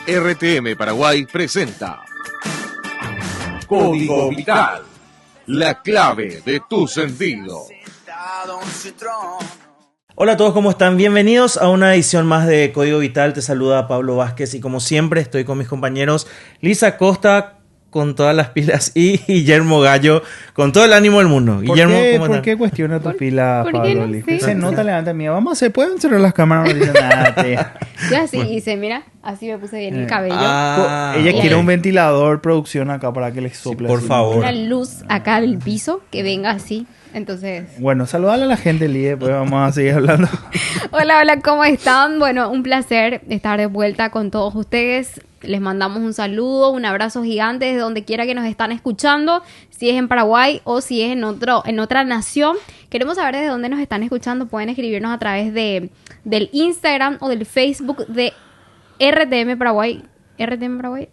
RTM Paraguay presenta Código Vital, la clave de tu sentido. Hola a todos, ¿cómo están? Bienvenidos a una edición más de Código Vital. Te saluda Pablo Vázquez y como siempre estoy con mis compañeros Lisa Costa con todas las pilas y Guillermo Gallo con todo el ánimo del mundo. Guillermo, ¿cómo estás? ¿Por qué cuestiona tu pila, Pablo? No sé. Se nota, levanta mía. Vamos a hacer, pueden cerrar las cámaras, no dicen nada. Yo así hice, mira, así me puse bien el cabello. Ella quiere un ventilador, producción acá para que le sople. Sí, por así. favor. Una luz acá del piso que venga así. Entonces, Bueno, saludale a la gente, Lie, pues vamos a seguir hablando. hola, ¿cómo están? Bueno, un placer estar de vuelta con todos ustedes. Les mandamos un saludo, un abrazo gigante desde donde quiera que nos están escuchando, si es en Paraguay o si es en otra nación. Queremos saber desde dónde nos están escuchando. Pueden escribirnos a través del Instagram o del Facebook de RTM Paraguay. ¿RTM Paraguay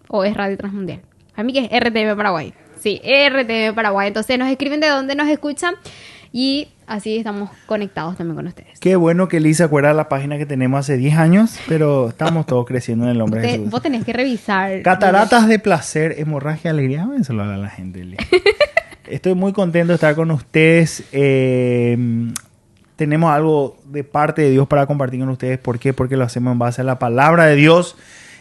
o es Radio Transmundial? A mí que es RTM Paraguay. Sí, RTM Paraguay. Entonces nos escriben de dónde nos escuchan y así estamos conectados también con ustedes. Qué bueno que Lisa acuerda la página que tenemos hace 10 años, pero estamos todos creciendo en el nombre de Jesús. Vos tenés que revisar. Cataratas de placer, hemorragia, alegría. Ven, saludar a la gente, Lie. Estoy muy contento de estar con ustedes. Tenemos algo de parte de Dios para compartir con ustedes. ¿Por qué? Porque lo hacemos en base a la palabra de Dios.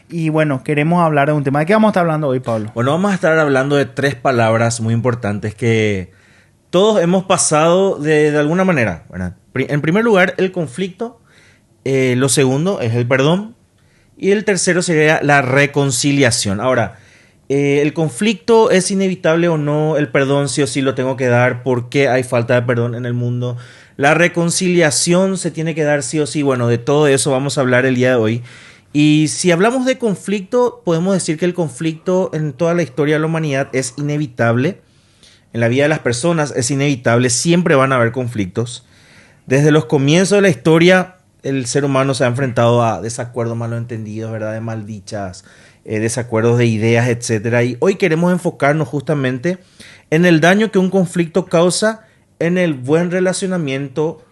Y bueno, queremos hablar de un tema. ¿De qué vamos a estar hablando hoy, Pablo? Bueno, vamos a estar hablando de 3 palabras muy importantes que todos hemos pasado de alguna manera, ¿verdad? En primer lugar, el conflicto. Lo segundo es el perdón. Y el tercero sería la reconciliación. Ahora, ¿el conflicto es inevitable o no? ¿El perdón sí o sí lo tengo que dar? ¿Por qué hay falta de perdón en el mundo? ¿La reconciliación se tiene que dar sí o sí? Bueno, de todo eso vamos a hablar el día de hoy. Y si hablamos de conflicto, podemos decir que el conflicto en toda la historia de la humanidad es inevitable. En la vida de las personas es inevitable, siempre van a haber conflictos. Desde los comienzos de la historia, el ser humano se ha enfrentado a desacuerdos malentendidos, ¿verdad? De maldichas, desacuerdos de ideas, etc. Y hoy queremos enfocarnos justamente en el daño que un conflicto causa en el buen relacionamiento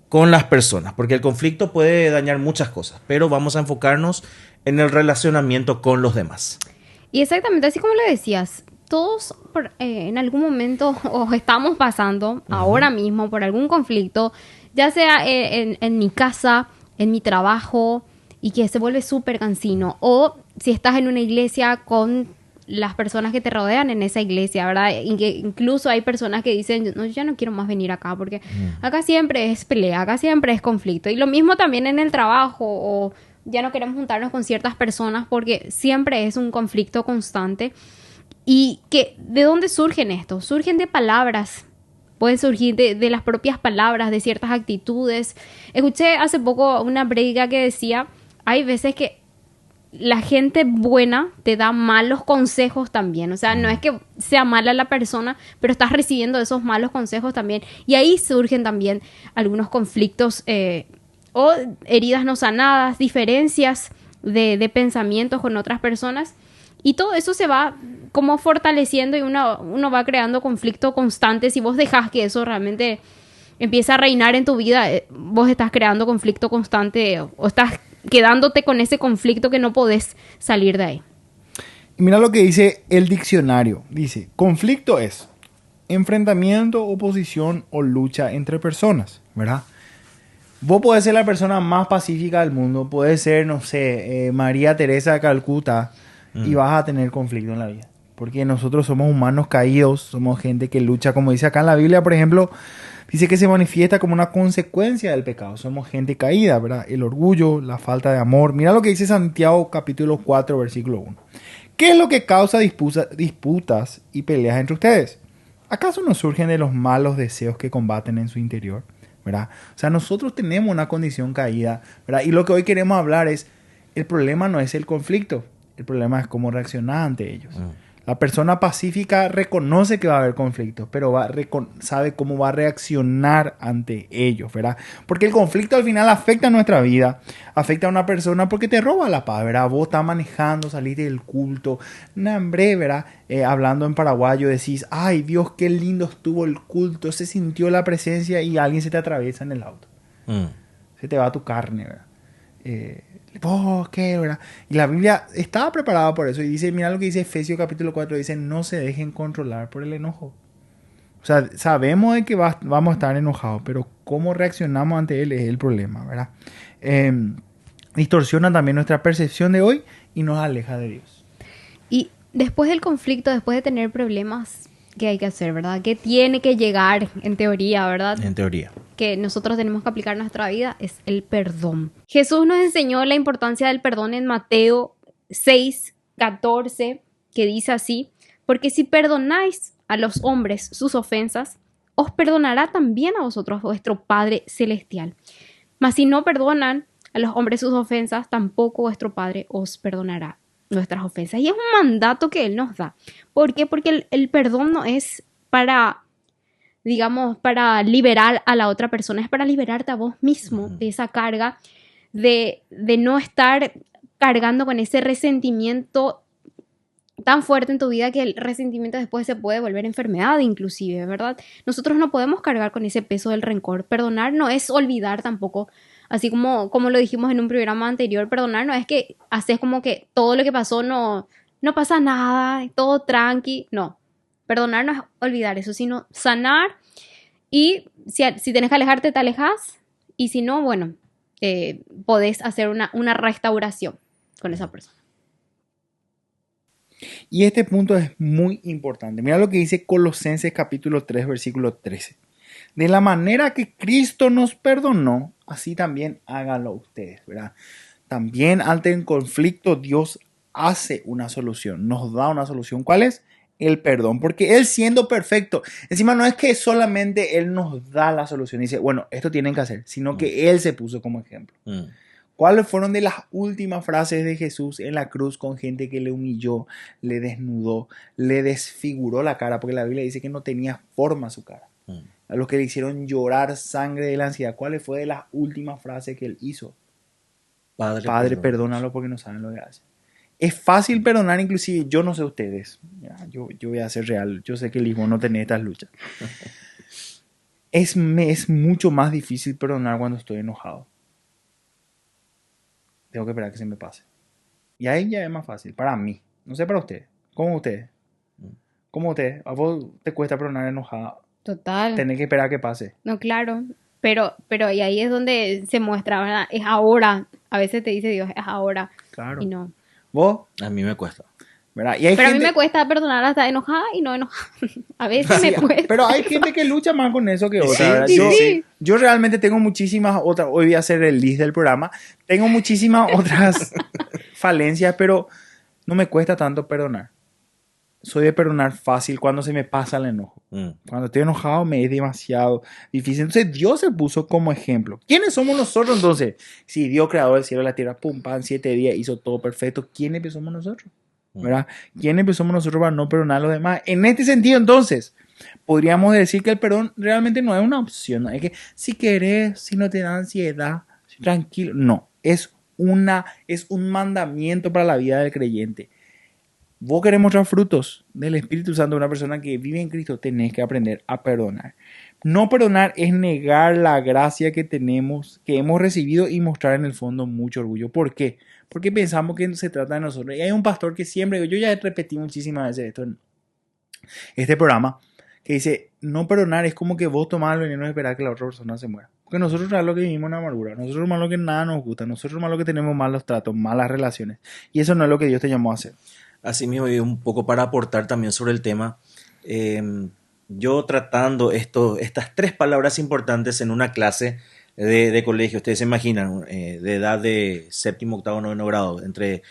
con las personas, porque el conflicto puede dañar muchas cosas, pero vamos a enfocarnos en el relacionamiento con los demás. Y exactamente, así como lo decías, todos en algún momento o estamos pasando ahora mismo por algún conflicto, ya sea en mi casa, en mi trabajo, y que se vuelve súper cansino, o si estás en una iglesia con las personas que te rodean en esa iglesia, ¿verdad? Y que incluso hay personas que dicen, no, yo ya no quiero más venir acá porque acá siempre es pelea, acá siempre es conflicto. Y lo mismo también en el trabajo, o ya no queremos juntarnos con ciertas personas porque siempre es un conflicto constante. ¿Y de dónde surgen estos? Surgen de palabras, pueden surgir de las propias palabras, de ciertas actitudes. Escuché hace poco una prédica que decía, hay veces que la gente buena te da malos consejos también. O sea, no es que sea mala la persona, pero estás recibiendo esos malos consejos también. Y ahí surgen también algunos conflictos o heridas no sanadas, diferencias de pensamientos con otras personas. Y todo eso se va como fortaleciendo y uno va creando conflicto constante. Si vos dejás que eso realmente empiece a reinar en tu vida, vos estás creando conflicto constante o estás quedándote con ese conflicto que no podés salir de ahí. Y mira lo que dice el diccionario. Dice, conflicto es enfrentamiento, oposición o lucha entre personas, ¿verdad? Vos podés ser la persona más pacífica del mundo, podés ser, no sé, María Teresa de Calcuta, y vas a tener conflicto en la vida. Porque nosotros somos humanos caídos, somos gente que lucha, como dice acá en la Biblia, por ejemplo, dice que se manifiesta como una consecuencia del pecado. Somos gente caída, ¿verdad? El orgullo, la falta de amor. Mira lo que dice Santiago capítulo 4, versículo 1. ¿Qué es lo que causa disputas y peleas entre ustedes? ¿Acaso no surgen de los malos deseos que combaten en su interior? ¿Verdad? O sea, nosotros tenemos una condición caída, ¿verdad? Y lo que hoy queremos hablar es, el problema no es el conflicto, el problema es cómo reaccionar ante ellos. La persona pacífica reconoce que va a haber conflictos, pero sabe cómo va a reaccionar ante ellos, ¿verdad? Porque el conflicto al final afecta a nuestra vida, afecta a una persona porque te roba la paz, ¿verdad? Vos estás manejando, salís del culto, hambre, ¿verdad? Hablando en paraguayo decís, ay Dios, qué lindo estuvo el culto, se sintió la presencia y alguien se te atraviesa en el auto. Se te va tu carne, ¿verdad? ¿Por qué, verdad? Y la Biblia estaba preparada por eso. Y dice, mira lo que dice Efesios capítulo 4, dice, no se dejen controlar por el enojo. O sea, sabemos de que vamos a estar enojados, pero cómo reaccionamos ante él es el problema, ¿verdad? Distorsiona también nuestra percepción de hoy y nos aleja de Dios. Y después del conflicto, después de tener problemas, ¿qué hay que hacer, verdad? ¿Qué tiene que llegar en teoría, verdad? En teoría. Que nosotros tenemos que aplicar en nuestra vida es el perdón. Jesús nos enseñó la importancia del perdón en Mateo 6:14, que dice así: porque si perdonáis a los hombres sus ofensas, os perdonará también a vosotros vuestro Padre Celestial. Mas si no perdonan a los hombres sus ofensas, tampoco vuestro Padre os perdonará nuestras ofensas. Y es un mandato que Él nos da. ¿Por qué? Porque el perdón no es para, digamos, para liberar a la otra persona, es para liberarte a vos mismo de esa carga, de no estar cargando con ese resentimiento tan fuerte en tu vida, que el resentimiento después se puede volver enfermedad inclusive, ¿verdad? Nosotros no podemos cargar con ese peso del rencor. Perdonar no es olvidar tampoco, así como lo dijimos en un programa anterior. Perdonar no es que haces como que todo lo que pasó no pasa nada, todo tranqui, no. Perdonar no es olvidar eso, sino sanar, y si tenés que alejarte, te alejas, y si no, bueno, podés hacer una restauración con esa persona. Y este punto es muy importante. Mira lo que dice Colosenses capítulo 3, versículo 13. De la manera que Cristo nos perdonó, así también háganlo ustedes, ¿verdad? También ante el conflicto Dios hace una solución, nos da una solución. ¿Cuál es? El perdón, porque Él siendo perfecto, encima no es que solamente Él nos da la solución y dice, bueno, esto tienen que hacer, sino que Él se puso como ejemplo. ¿Cuáles fueron de las últimas frases de Jesús en la cruz con gente que le humilló, le desnudó, le desfiguró la cara? Porque la Biblia dice que no tenía forma su cara. A los que le hicieron llorar sangre de la ansiedad. ¿Cuáles fue de las últimas frases que Él hizo? Padre, perdónalo porque no saben lo que hacen. Es fácil perdonar, inclusive yo no sé ustedes. Yo voy a ser real. Yo sé que Lisboa no tiene estas luchas. Es mucho más difícil perdonar cuando estoy enojado. Tengo que esperar que se me pase. Y ahí ya es más fácil. Para mí. No sé para ustedes. ¿Cómo ustedes? ¿Cómo ustedes? ¿A vos te cuesta perdonar enojada? Total. Tenés que esperar que pase. No, claro. Pero y ahí es donde se muestra, ¿verdad? Es ahora. A veces te dice Dios, es ahora. Claro. Y no. ¿Vos? A mí me cuesta. ¿Verdad? Y hay pero gente... a mí me cuesta perdonar hasta enojada y no enojada. A veces Sí, me cuesta. pero hay gente que lucha más con eso que otra, Sí, ¿verdad? sí. Yo realmente tengo muchísimas otras, hoy voy a hacer el list del programa, tengo muchísimas otras falencias, pero no me cuesta tanto perdonar. Soy de perdonar fácil cuando se me pasa el enojo. Cuando estoy enojado me es demasiado difícil. Entonces Dios se puso como ejemplo. ¿Quiénes somos nosotros entonces? Si Dios, creador del cielo y la tierra, pum, pam, 7 días, hizo todo perfecto, ¿quiénes somos nosotros? ¿Verdad? ¿Quién empezamos nosotros para no perdonar a los demás? En este sentido, entonces, podríamos decir que el perdón realmente no es una opción. ¿No? Es que si querés, si no te da ansiedad, tranquilo. No, es un mandamiento para la vida del creyente. Vos querés mostrar frutos del Espíritu Santo de una persona que vive en Cristo, tenés que aprender a perdonar. No perdonar es negar la gracia que tenemos, que hemos recibido, y mostrar en el fondo mucho orgullo. ¿Por qué? Porque pensamos que se trata de nosotros. Y hay un pastor que siempre, yo ya repetí muchísimas veces esto en este programa, que dice, no perdonar es como que vos tomás el veneno y esperar que la otra persona se muera. Porque nosotros es lo que vivimos en amargura, nosotros es lo que nada nos gusta, nosotros es lo que tenemos malos tratos, malas relaciones. Y eso no es lo que Dios te llamó a hacer. Así mismo, y un poco para aportar también sobre el tema, yo tratando estas 3 palabras importantes en una clase de colegio, ustedes se imaginan, de edad de 7º, 8º, 9º grado, entre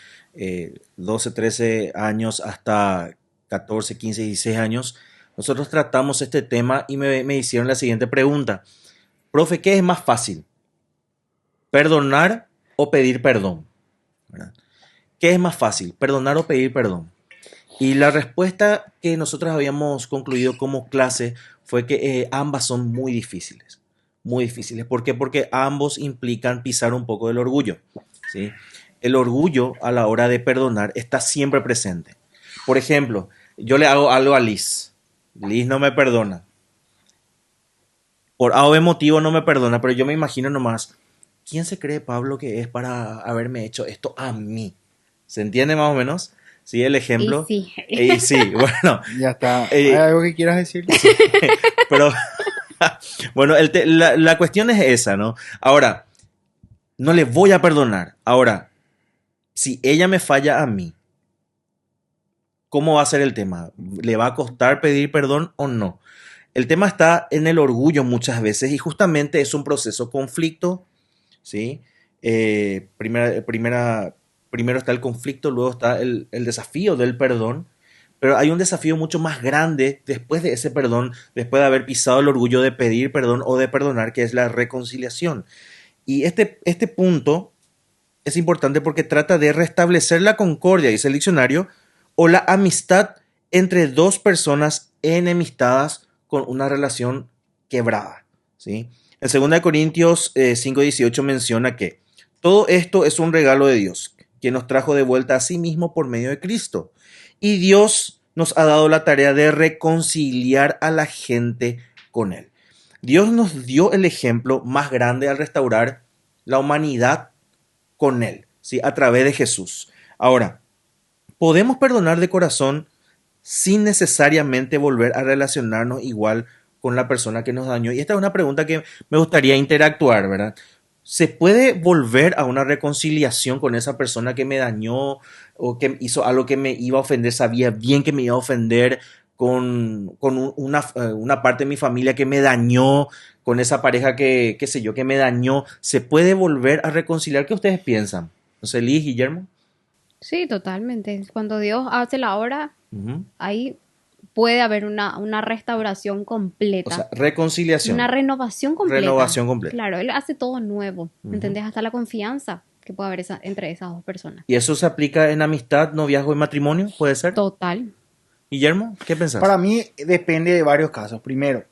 12, 13 años hasta 14, 15, 16 años, nosotros tratamos este tema y me hicieron la siguiente pregunta: profe, ¿qué es más fácil? ¿Perdonar o pedir perdón? ¿Verdad? ¿Qué es más fácil? ¿Perdonar o pedir perdón? Y la respuesta que nosotros habíamos concluido como clase fue que ambas son muy difíciles. Muy difíciles. ¿Por qué? Porque ambos implican pisar un poco del orgullo, ¿sí? El orgullo a la hora de perdonar está siempre presente. Por ejemplo, yo le hago algo a Liz. Liz no me perdona. Por A o B motivo no me perdona, pero yo me imagino nomás, ¿quién se cree Pablo que es para haberme hecho esto a mí? ¿Se entiende más o menos? Sí, el ejemplo. Y sí. Y sí, bueno. Ya está. ¿Hay algo que quieras decir? Pero, bueno, la cuestión es esa, ¿no? Ahora, no le voy a perdonar. Ahora, si ella me falla a mí, ¿cómo va a ser el tema? ¿Le va a costar pedir perdón o no? El tema está en el orgullo muchas veces y justamente es un proceso conflicto, ¿sí? Primero está el conflicto, luego está el desafío del perdón, pero hay un desafío mucho más grande después de ese perdón, después de haber pisado el orgullo de pedir perdón o de perdonar, que es la reconciliación. Y este punto es importante porque trata de restablecer la concordia, dice el diccionario, o la amistad entre dos personas enemistadas con una relación quebrada, ¿sí? En 2 Corintios 5:18 menciona que todo esto es un regalo de Dios, quien nos trajo de vuelta a sí mismo por medio de Cristo. Y Dios nos ha dado la tarea de reconciliar a la gente con Él. Dios nos dio el ejemplo más grande al restaurar la humanidad con Él, ¿sí? A través de Jesús. Ahora, podemos perdonar de corazón sin necesariamente volver a relacionarnos igual con la persona que nos dañó. Y esta es una pregunta que me gustaría interactuar, ¿verdad? ¿Se puede volver a una reconciliación con esa persona que me dañó o que hizo algo que me iba a ofender? Sabía bien que me iba a ofender con una parte de mi familia que me dañó, con esa pareja que, qué sé yo, que me dañó. ¿Se puede volver a reconciliar? ¿Qué ustedes piensan? No sé, Liz, Guillermo. Sí, totalmente. Cuando Dios hace la obra, Ujú. ahí puede haber una restauración O completa. sea, reconciliación. Una renovación completa. Renovación completa. Claro, Él hace todo nuevo. Ujú. ¿Entendés? Hasta la confianza que puede haber entre esas dos personas. ¿Y eso se aplica en amistad, noviazgo y matrimonio? ¿Puede ser? Total. Guillermo, ¿qué pensás? Para mí depende de varios casos. Primero,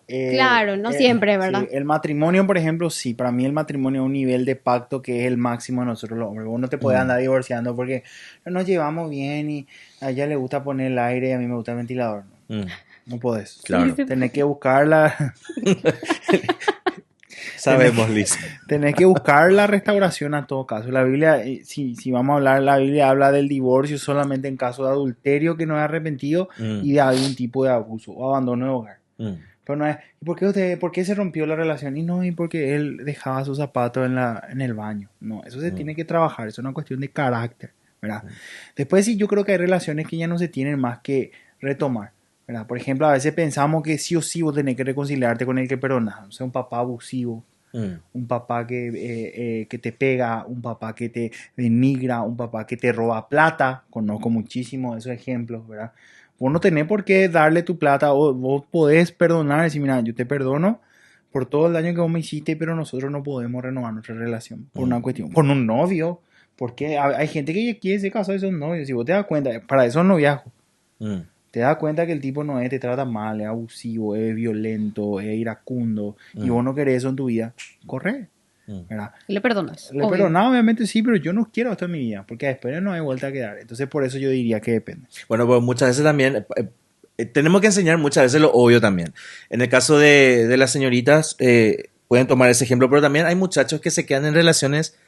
Claro, no siempre, ¿verdad? sí, el matrimonio, por ejemplo, sí, para mí el matrimonio es un nivel de pacto que es el máximo de nosotros los hombres. Vos no te podés andar divorciando porque no nos llevamos bien y a ella le gusta poner el aire y a mí me gusta el ventilador. Mm, No podés. claro. Sí, Tenés que buscarla. Sabemos, Liz. Tenés que buscar la restauración a todo caso. La Biblia, si vamos a hablar, la Biblia habla del divorcio solamente en caso de adulterio que no es arrepentido y de algún tipo de abuso o abandono de hogar. Mm. Pero no es, ¿y por qué se rompió la relación? Y no, y porque él dejaba sus zapatos en el baño. No, eso se tiene que trabajar, es una cuestión de carácter, ¿verdad? Después sí, yo creo que hay relaciones que ya no se tienen más que retomar, ¿verdad? Por ejemplo, a veces pensamos que sí o sí vos tenés que reconciliarte con el que perdonás. O sea, un papá abusivo, un papá que te pega, un papá que te denigra, un papá que te roba plata. Conozco muchísimos de esos ejemplos, ¿verdad? Vos no tenés por qué darle tu plata, vos podés perdonar y decir, mira, yo te perdono por todo el daño que vos me hiciste, pero nosotros no podemos renovar nuestra relación por una cuestión, con un novio, porque hay gente que ya quiere se casar y son novios, si vos te das cuenta, para eso es noviazgo, te das cuenta que el tipo no es, te trata mal, es abusivo, es violento, es iracundo, y vos no querés eso en tu vida, corre, ¿verdad? Y le perdonas. Le obvio. perdonaba, obviamente sí, pero yo no quiero esto en mi vida, porque después no hay vuelta a quedar, entonces por eso yo diría que depende. Bueno, pues muchas veces también tenemos que enseñar muchas veces lo obvio también. En el caso de las señoritas, pueden tomar ese ejemplo, pero también hay muchachos que se quedan en relaciones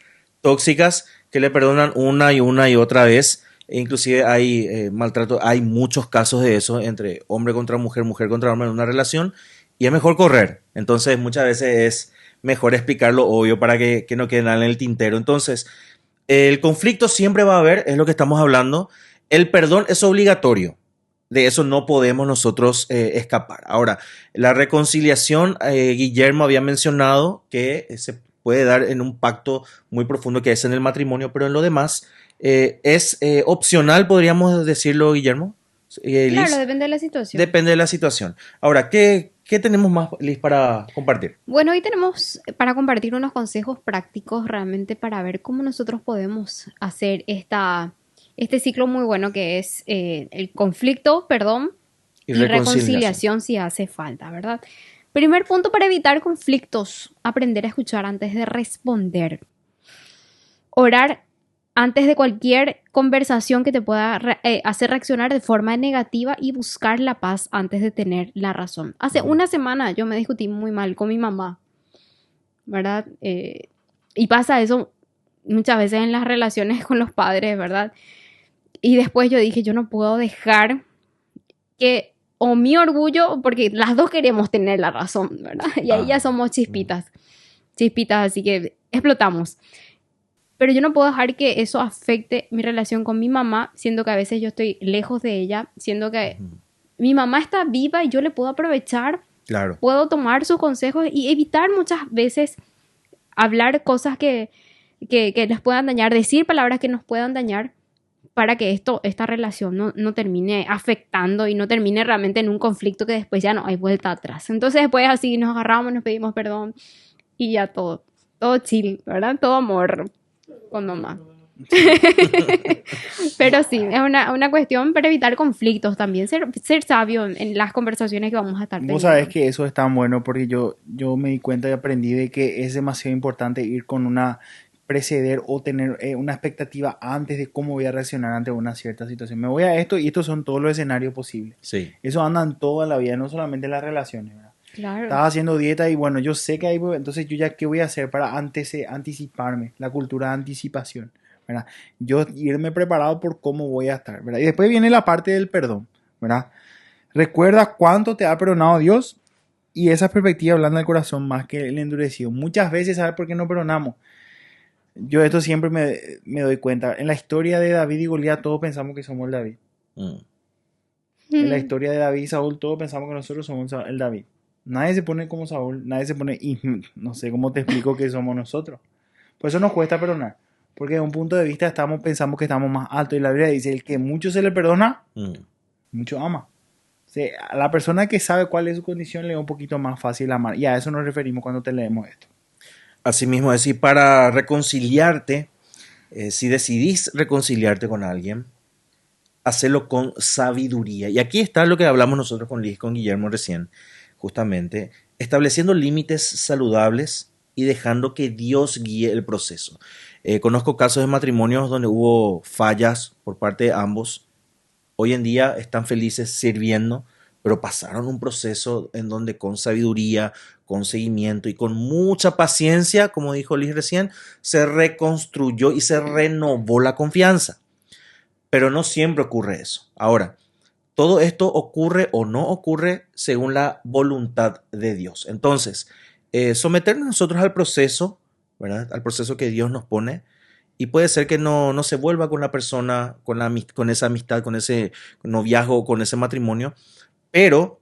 tóxicas que le perdonan una y otra vez. E inclusive hay maltrato, hay muchos casos de eso entre hombre contra mujer, mujer contra hombre en una relación, y es mejor correr. Entonces muchas veces es mejor explicar lo obvio para que no quede nada en el tintero. Entonces, el conflicto siempre va a haber, es lo que estamos hablando. El perdón es obligatorio. De eso no podemos nosotros escapar. Ahora, la reconciliación, Guillermo había mencionado que se puede dar en un pacto muy profundo que es en el matrimonio, pero en lo demás es opcional, podríamos decirlo, Guillermo. Liz. Claro, depende de la situación. Depende de la situación. Ahora, ¿qué tenemos más, Liz, para compartir? Bueno, hoy tenemos para compartir unos consejos prácticos realmente para ver cómo nosotros podemos hacer este ciclo muy bueno que es el conflicto, perdón, y reconciliación si hace falta, ¿verdad? Primer punto para evitar conflictos, aprender a escuchar antes de responder. Orar antes de cualquier conversación que te pueda hacer reaccionar de forma negativa y buscar la paz antes de tener la razón. Hace una semana yo me discutí muy mal con mi mamá, ¿verdad? Y pasa eso muchas veces en las relaciones con los padres, ¿verdad? Y después yo dije, yo no puedo dejar que, o mi orgullo, porque las dos queremos tener la razón, ¿verdad? Y ahí ya somos chispitas, así que explotamos. Pero yo no puedo dejar que eso afecte mi relación con mi mamá, siendo que a veces yo estoy lejos de ella, siendo que mi mamá está viva y yo le puedo aprovechar, Claro. puedo tomar sus consejos y evitar muchas veces hablar cosas que les puedan dañar, decir palabras que nos puedan dañar, para que esta relación no termine afectando y no termine realmente en un conflicto que después ya no hay vuelta atrás. Entonces después así nos agarramos, nos pedimos perdón y ya todo chill, ¿verdad? Todo amor con mamá. Pero sí, es una cuestión para evitar conflictos también, ser sabio en las conversaciones que vamos a estar teniendo. Vos sabés que eso es tan bueno porque yo me di cuenta y aprendí de que es demasiado importante ir con preceder o tener una expectativa antes de cómo voy a reaccionar ante una cierta situación. Me voy a esto y estos son todos los escenarios posibles. Sí. Eso anda en toda la vida, no solamente en las relaciones, ¿verdad? Claro. Estaba haciendo dieta y bueno, yo sé que hay, entonces yo ya qué voy a hacer para anticiparme, la cultura de anticipación, ¿verdad? Yo irme preparado por cómo voy a estar, ¿verdad? Y después viene la parte del perdón, ¿verdad? Recuerda cuánto te ha perdonado Dios y esa perspectiva blanda el corazón más que el endurecido. Muchas veces, ¿sabes por qué no perdonamos? Yo esto siempre me doy cuenta. En la historia de David y Goliat todos pensamos que somos el David. En la historia de David y Saúl todos pensamos que nosotros somos el David. Nadie se pone como Saúl, nadie se pone, y no sé cómo te explico que somos nosotros. Por eso nos cuesta perdonar. Porque desde un punto de vista pensamos que estamos más altos. Y la Biblia dice, el que mucho se le perdona, mucho ama. O sea, a la persona que sabe cuál es su condición le es un poquito más fácil amar. Y a eso nos referimos cuando te leemos esto. Asimismo, es decir, para reconciliarte, si decidís reconciliarte con alguien, hacelo con sabiduría. Y aquí está lo que hablamos nosotros con Guillermo recién, justamente, estableciendo límites saludables y dejando que Dios guíe el proceso. Conozco casos de matrimonios donde hubo fallas por parte de ambos. Hoy en día están felices sirviendo, pero pasaron un proceso en donde con sabiduría, con seguimiento y con mucha paciencia, como dijo Liz recién, se reconstruyó y se renovó la confianza. Pero no siempre ocurre eso. Ahora, todo esto ocurre o no ocurre según la voluntad de Dios. Entonces, someternos nosotros al proceso, ¿verdad? Al proceso que Dios nos pone, y puede ser que no se vuelva con la persona, con esa amistad, con ese noviazgo, con ese matrimonio, pero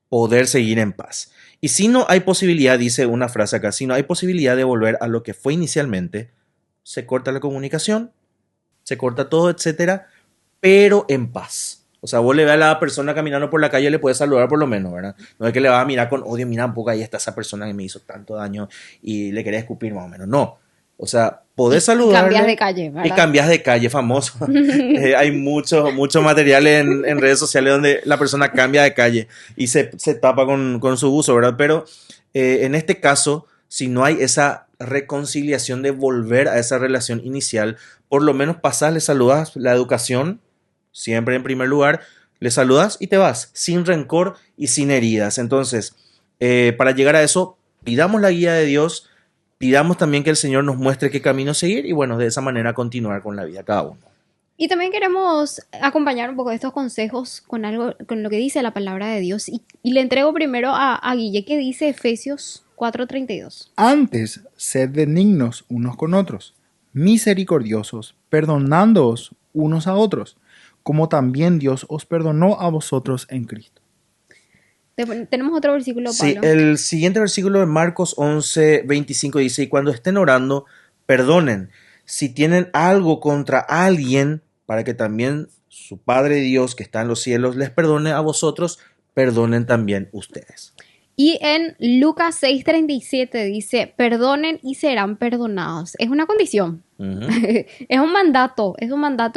poder seguir en paz. Y si no hay posibilidad, dice una frase acá, si no hay posibilidad de volver a lo que fue inicialmente, se corta la comunicación, se corta todo, etcétera, pero en paz. O sea, vos le ves a la persona caminando por la calle, le puedes saludar por lo menos, ¿verdad? No es que le vas a mirar con odio, mira un poco, ahí está esa persona que me hizo tanto daño y le querés escupir más o menos. No. O sea, podés saludarle. Cambias de calle, ¿verdad? Y cambias de calle, famoso. Hay mucho material en redes sociales donde la persona cambia de calle y se tapa con su uso, ¿verdad? Pero en este caso, si no hay esa reconciliación de volver a esa relación inicial, por lo menos pasás, le saludas, la educación, siempre en primer lugar, le saludas y te vas, sin rencor y sin heridas. Entonces, para llegar a eso, pidamos la guía de Dios, pidamos también que el Señor nos muestre qué camino seguir y bueno, de esa manera continuar con la vida cada uno. Y también queremos acompañar un poco de estos consejos con lo que dice la palabra de Dios. Y le entrego primero a Guille, que dice Efesios 4:32. Antes, sed benignos unos con otros, misericordiosos, perdonándoos unos a otros, como también Dios os perdonó a vosotros en Cristo. Tenemos otro versículo, Pablo. Sí, el siguiente versículo de Marcos 11:25 dice, y cuando estén orando, perdonen si tienen algo contra alguien, para que también su Padre Dios que está en los cielos les perdone a vosotros, perdonen también ustedes. Y en Lucas 6:37 dice, perdonen y serán perdonados. Es una condición. Uh-huh. Es un mandato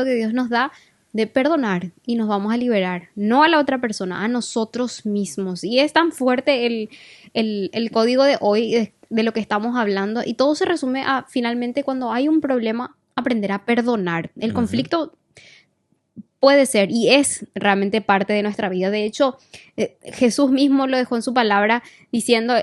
que Dios nos da de perdonar y nos vamos a liberar, no a la otra persona, a nosotros mismos. Y es tan fuerte el código de hoy, de lo que estamos hablando, y todo se resume a, finalmente, cuando hay un problema, aprender a perdonar. El conflicto puede ser y es realmente parte de nuestra vida. De hecho, Jesús mismo lo dejó en su palabra diciendo,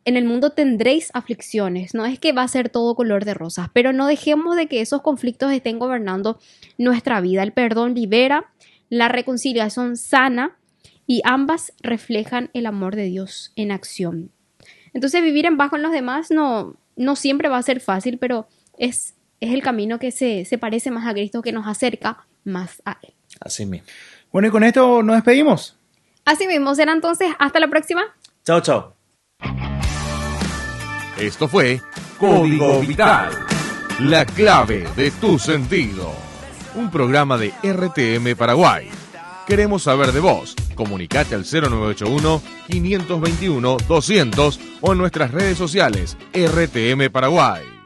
en el mundo tendréis aflicciones. No es que va a ser todo color de rosas, pero no dejemos de que esos conflictos estén gobernando nuestra vida. El perdón libera, la reconciliación sana y ambas reflejan el amor de Dios en acción. Entonces vivir en paz con los demás no siempre va a ser fácil, pero es el camino que se parece más a Cristo, que nos acerca más a Él. Así mismo. Bueno, y con esto nos despedimos. Así mismo, será entonces hasta la próxima. Chao, chao. Esto fue Código Vital, la clave de tu sentido. Un programa de RTM Paraguay. Queremos saber de vos. Comunicate al 0981-521-200 o en nuestras redes sociales RTM Paraguay.